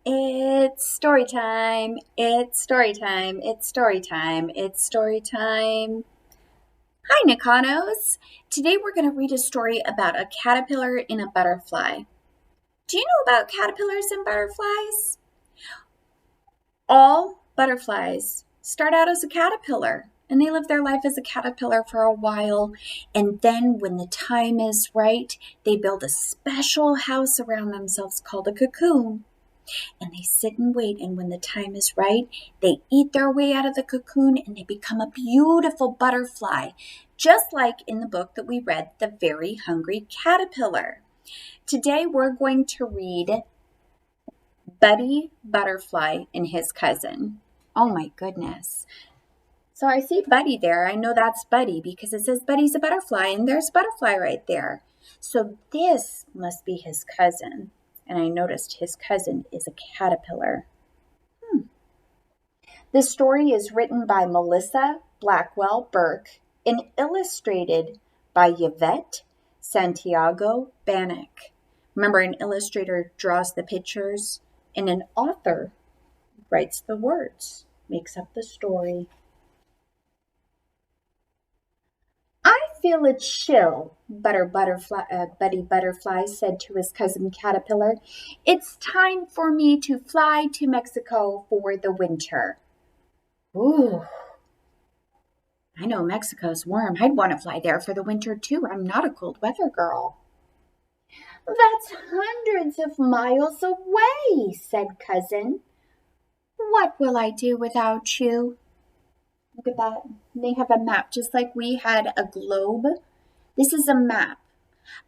It's story time. It's story time. It's story time. It's story time. Hi, Nikanos. Today we're going to read a story about a caterpillar and a butterfly. Do you know about caterpillars and butterflies? All butterflies start out as a caterpillar and they live their life as a caterpillar for a while. And then, when the time is right, they build a special house around themselves called a cocoon. And they sit and wait, and when the time is right, they eat their way out of the cocoon and they become a beautiful butterfly, just like in the book that we read, The Very Hungry Caterpillar. Today we're going to read Buddy Butterfly and His Cousin. Oh my goodness. So I see Buddy there. I know that's Buddy because it says Buddy's a butterfly and there's a butterfly right there. So this must be his cousin. And I noticed his cousin is a caterpillar. The story is written by Melissa Blackwell Burke and illustrated by Yvette Santiago Bannock. Remember, an illustrator draws the pictures and an author writes the words, makes up the story. I feel a chill, Buddy Butterfly said to his cousin Caterpillar. It's time for me to fly to Mexico for the winter. Ooh, I know Mexico's warm. I'd want to fly there for the winter too. I'm not a cold weather girl. That's hundreds of miles away, said Cousin. What will I do without you? Look at that. They have a map just like we had a globe. This is a map.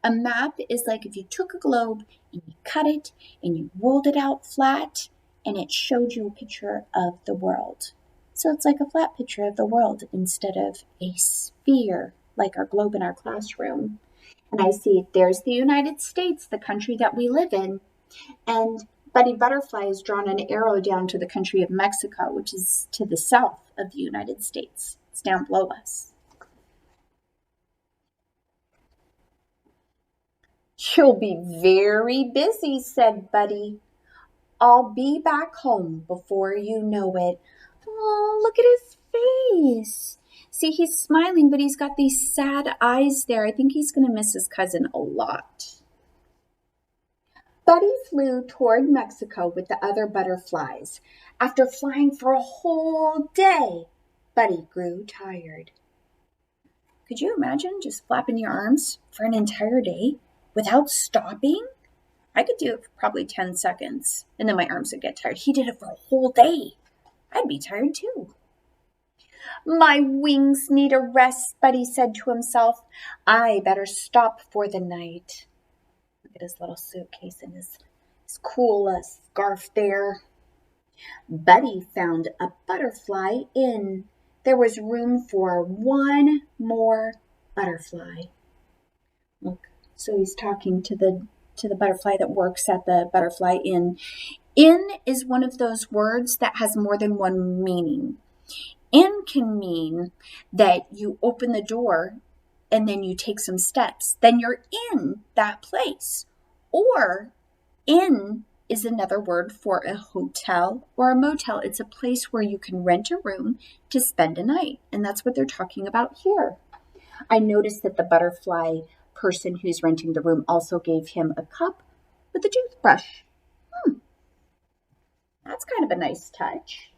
A map is like if you took a globe and you cut it and you rolled it out flat and it showed you a picture of the world. So it's like a flat picture of the world instead of a sphere like our globe in our classroom. And I see there's the United States, the country that we live in. And Buddy Butterfly has drawn an arrow down to the country of Mexico, which is to the south of the United States. It's down below us. You'll be very busy, said Buddy. I'll be back home before you know it. Oh, look at his face. See, he's smiling, but he's got these sad eyes there. I think he's going to miss his cousin a lot. Buddy flew toward Mexico with the other butterflies. After flying for a whole day, Buddy grew tired. Could you imagine just flapping your arms for an entire day without stopping? I could do it for probably 10 seconds, and then my arms would get tired. He did it for a whole day. I'd be tired too. My wings need a rest, Buddy said to himself. I better stop for the night. Look at his little suitcase and his cool scarf there. Buddy found a butterfly inn. There was room for one more butterfly. Look, so he's talking to the butterfly that works at the butterfly inn. Inn is one of those words that has more than one meaning. Inn can mean that you open the door and then you take some steps. Then you're in that place. Or inn is another word for a hotel or a motel. It's a place where you can rent a room to spend a night. And that's what they're talking about here. I noticed that the butterfly person who's renting the room also gave him a cup with a toothbrush. That's kind of a nice touch.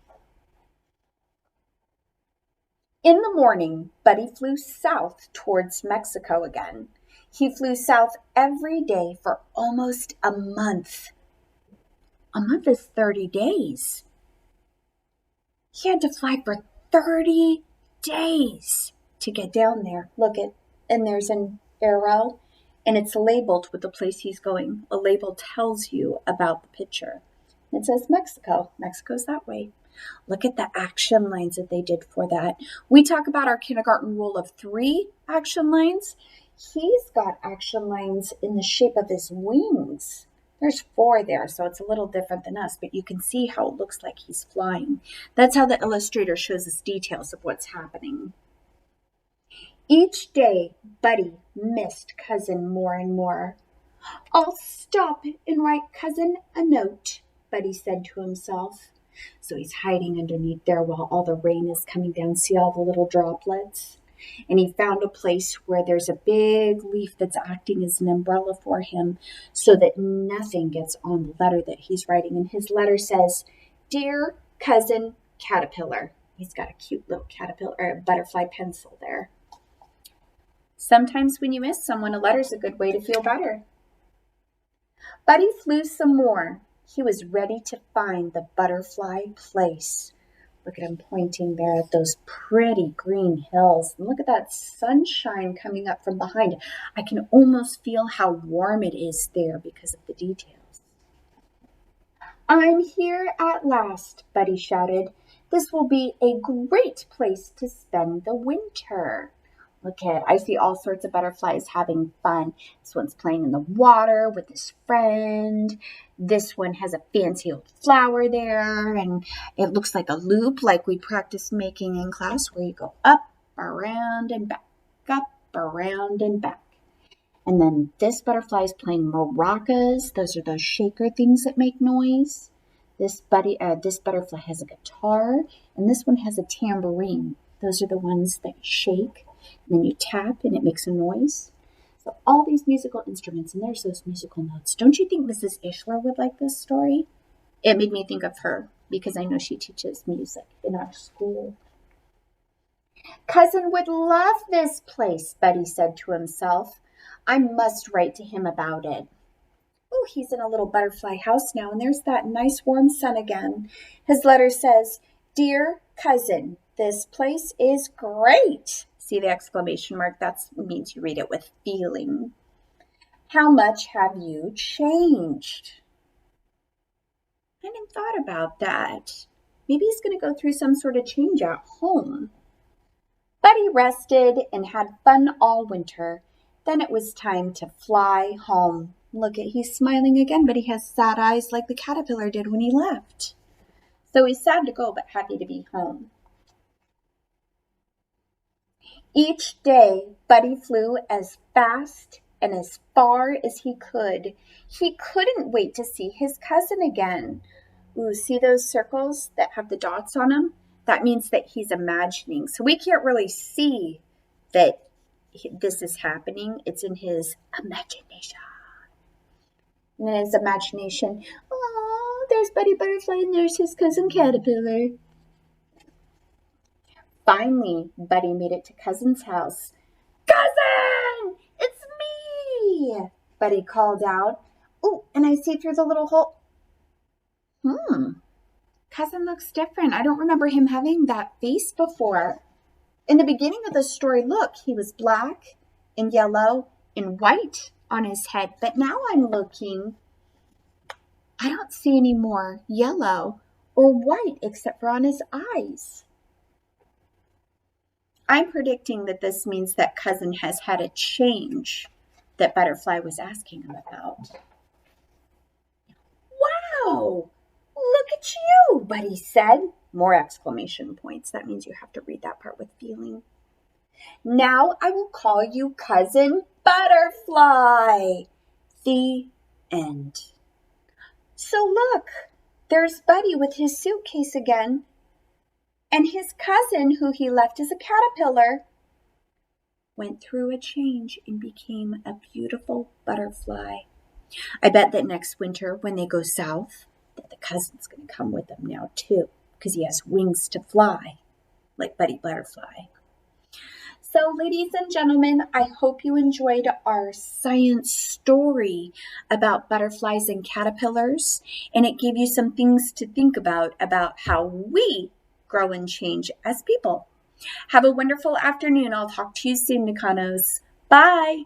In the morning, Buddy flew south towards Mexico again. He flew south every day for almost a month. A month is 30 days. He had to fly for 30 days to get down there. Look at, and there's an arrow, and it's labeled with the place he's going. A label tells you about the picture. It says Mexico. Mexico's that way. Look at the action lines that they did for that. We talk about our kindergarten rule of 3 action lines. He's got action lines in the shape of his wings. There's 4 there, so it's a little different than us, but you can see how it looks like he's flying. That's how the illustrator shows us details of what's happening. Each day, Buddy missed Cousin more and more. I'll stop and write Cousin a note, Buddy said to himself. So he's hiding underneath there while all the rain is coming down. See all the little droplets? And he found a place where there's a big leaf that's acting as an umbrella for him so that nothing gets on the letter that he's writing. And his letter says, "Dear Cousin Caterpillar." He's got a cute little caterpillar or a butterfly pencil there. Sometimes when you miss someone, a letter's a good way to feel better. Buddy flew some more. He was ready to find the butterfly place. Look at him pointing there at those pretty green hills. And look at that sunshine coming up from behind. I can almost feel how warm it is there because of the details. "I'm here at last," Buddy shouted. "This will be a great place to spend the winter." Look at it. I see all sorts of butterflies having fun. This one's playing in the water with his friend. This one has a fancy old flower there, and it looks like a loop like we practiced making in class where you go up, around, and back, up, around, and back. And then this butterfly is playing maracas. Those are those shaker things that make noise. This butterfly has a guitar, and this one has a tambourine. Those are the ones that shake. And then you tap and it makes a noise. So all these musical instruments, and there's those musical notes. Don't you think Mrs. Ishler would like this story? It made me think of her because I know she teaches music in our school. "Cousin would love this place," Buddy said to himself. "I must write to him about it." Oh, he's in a little butterfly house now, and there's that nice warm sun again. His letter says, "Dear Cousin, this place is great." See the exclamation mark? That means you read it with feeling. "How much have you changed?" I hadn't thought about that. Maybe he's going to go through some sort of change at home. Buddy rested and had fun all winter. Then it was time to fly home. Look at, he's smiling again, but he has sad eyes like the caterpillar did when he left. So he's sad to go, but happy to be home. Each day, Buddy flew as fast and as far as he could. He couldn't wait to see his cousin again. Ooh, see those circles that have the dots on them? That means that he's imagining. So we can't really see that this is happening. It's in his imagination. And in his imagination, oh, there's Buddy Butterfly and there's his cousin Caterpillar. Finally, Buddy made it to Cousin's house. "Cousin, it's me!" Buddy called out. "Oh, and I see through the little hole." Cousin looks different. I don't remember him having that face before. In the beginning of the story, look, he was black and yellow and white on his head. But now I'm looking, I don't see any more yellow or white except for on his eyes. I'm predicting that this means that Cousin has had a change that Butterfly was asking him about. "Wow, look at you," Buddy said. More exclamation points. That means you have to read that part with feeling. "Now I will call you Cousin Butterfly." The end. So look, there's Buddy with his suitcase again. And his cousin, who he left as a caterpillar, went through a change and became a beautiful butterfly. I bet that next winter when they go south, that the cousin's going to come with them now too, because he has wings to fly, like Buddy Butterfly. So, ladies and gentlemen, I hope you enjoyed our science story about butterflies and caterpillars, and it gave you some things to think about how we grow and change as people. Have a wonderful afternoon. I'll talk to you soon, Nakanos. Bye.